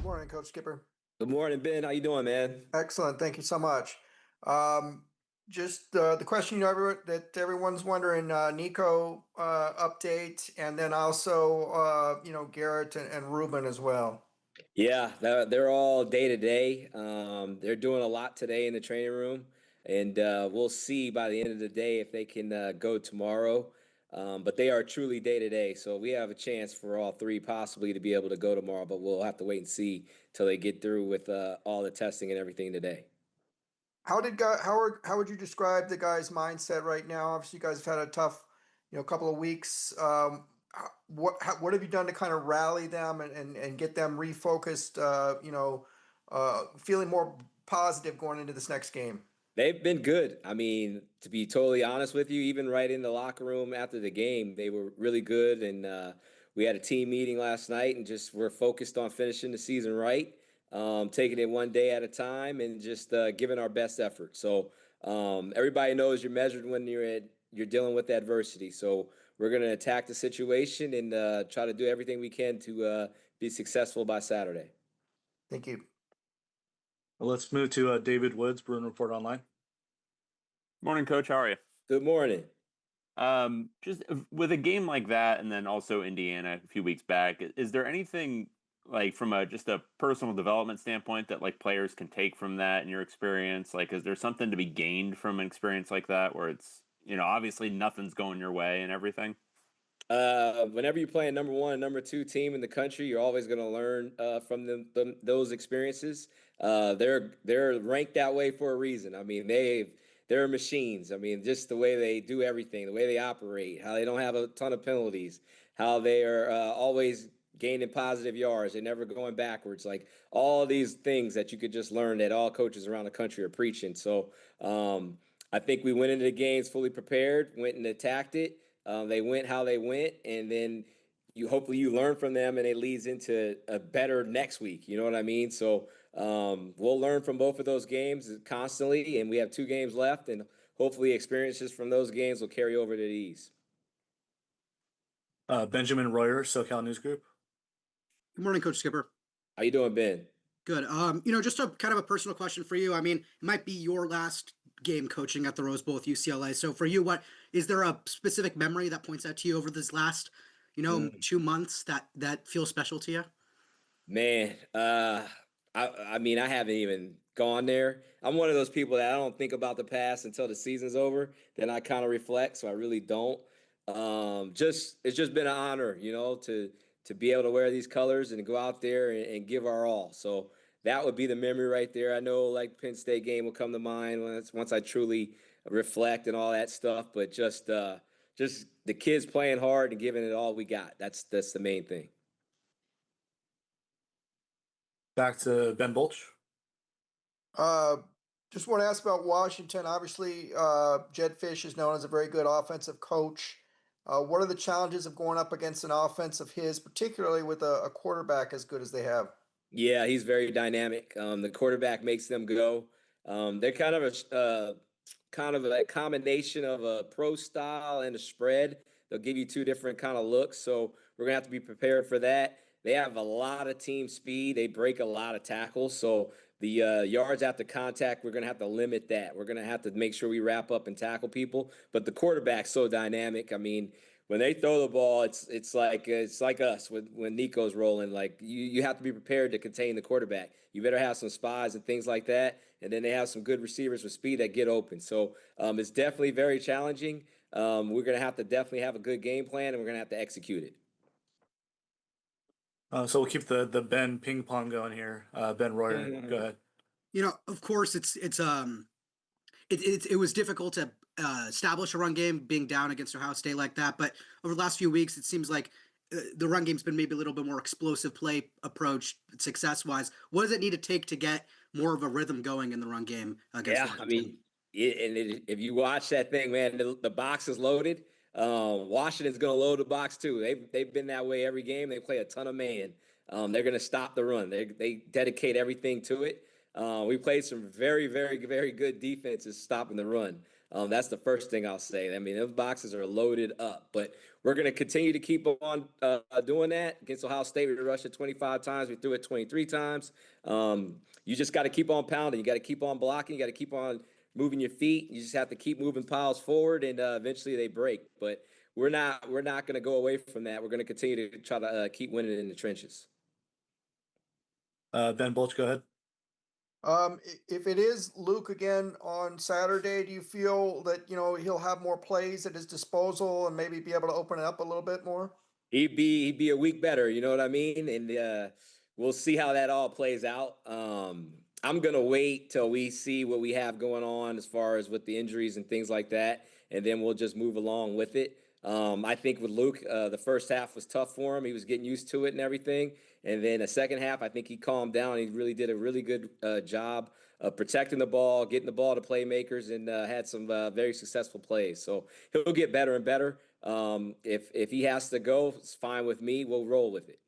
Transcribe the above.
Morning, Coach Skipper. Good morning, Ben. How you doing, man? Excellent. Thank you so much. Just the question that everyone's wondering, Nico update, and then also Garrett and Ruben as well. Yeah, they're all day to day. They're doing a lot today in the training room, and we'll see by the end of the day if they can go tomorrow. But they are truly day to day, so we have a chance for all three possibly to be able to go tomorrow. But we'll have to wait and see till they get through with all the testing and everything today. How would you describe the guys' mindset right now? Obviously, you guys have had a tough, couple of weeks. What have you done to kind of rally them and get them refocused? Feeling more positive going into this next game. They've been good. I mean, to be totally honest with you, even right in the locker room after the game, they were really good. And we had a team meeting last night and just we're focused on finishing the season right, taking it one day at a time and just giving our best effort. So everybody knows you're measured when you're dealing with adversity. So we're going to attack the situation and try to do everything we can to be successful by Saturday. Thank you. Well, let's move to David Woods, Bruin Report Online. Morning, Coach. How are you? Good morning. Just with a game like that, and then also Indiana a few weeks back, is there anything like from just a personal development standpoint that like players can take from that in your experience? Like, is there something to be gained from an experience like that where it's, obviously nothing's going your way and everything? Whenever you play a number one and number two team in the country, you're always going to learn from those experiences. They're ranked that way for a reason. I mean, they're machines. I mean, just the way they do everything, the way they operate, how they don't have a ton of penalties, how they are always gaining positive yards, they're never going backwards. Like all these things that you could just learn that all coaches around the country are preaching. So I think we went into the games fully prepared, went and attacked it. They went how they went, and then hopefully you learn from them, and it leads into a better next week. You know what I mean? So we'll learn from both of those games constantly, and we have two games left, and hopefully experiences from those games will carry over to these. Benjamin Royer, SoCal News Group. Good morning, Coach Skipper. How you doing, Ben? Good. Just a kind of a personal question for you. I mean, it might be your last game coaching at the Rose Bowl with UCLA. So for you, what is there a specific memory that points out to you over this last, 2 months that feels special to you? Man, I mean, I haven't even gone there. I'm one of those people that I don't think about the past until the season's over. Then I kind of reflect, so I really don't. It's just been an honor, to be able to wear these colors and go out there and give our all. So that would be the memory right there. I know, like Penn State game will come to mind once I truly reflect and all that stuff. But just the kids playing hard and giving it all we got. That's the main thing. Back to Ben Bolch. Just want to ask about Washington. Obviously, Jed Fish is known as a very good offensive coach. What are the challenges of going up against an offense of his, particularly with a quarterback as good as they have? Yeah, he's very dynamic. The quarterback makes them go. They're kind of a combination of a pro style and a spread. They'll give you two different kind of looks, so we're gonna have to be prepared for that. They have a lot of team speed. They break a lot of tackles, so the yards after contact, we're gonna have to limit that. We're gonna have to make sure we wrap up and tackle people. But the quarterback's so dynamic. I mean, when they throw the ball, it's like us when Nico's rolling. Like you have to be prepared to contain the quarterback. You better have some spies and things like that, and then they have some good receivers with speed that get open. So it's definitely very challenging. We're gonna have to definitely have a good game plan, and we're gonna have to execute it. So we'll keep the Ben ping pong going here. Ben Royer, go ahead. Of course, it was difficult to establish a run game being down against Ohio State like that. But over the last few weeks, it seems like the run game's been maybe a little bit more explosive play approach success wise. What does it need to take to get more of a rhythm going in the run game against Washington? I mean, if you watch that thing, man, the box is loaded. Washington's going to load the box too. They've been that way every game. They play a ton of man. They're going to stop the run. They dedicate everything to it. We played some very, very, very good defenses stopping the run. That's the first thing I'll say. I mean, those boxes are loaded up, but we're going to continue to keep on doing that. Against Ohio State, we rushed it 25 times. We threw it 23 times. You just got to keep on pounding. You got to keep on blocking. You got to keep on moving your feet. You just have to keep moving piles forward, and eventually they break. But we're not going to go away from that. We're going to continue to try to keep winning in the trenches. Ben Bolch, go ahead. If it is Luke again on Saturday, do you feel that, he'll have more plays at his disposal and maybe be able to open it up a little bit more? He'd be a week better, you know what I mean? And we'll see how that all plays out. I'm gonna wait till we see what we have going on as far as with the injuries and things like that, and then we'll just move along with it. I think with Luke, the first half was tough for him. He was getting used to it and everything. And then the second half, I think he calmed down. He really did a really good job of protecting the ball, getting the ball to playmakers, and had some very successful plays. So he'll get better and better. If he has to go, it's fine with me. We'll roll with it.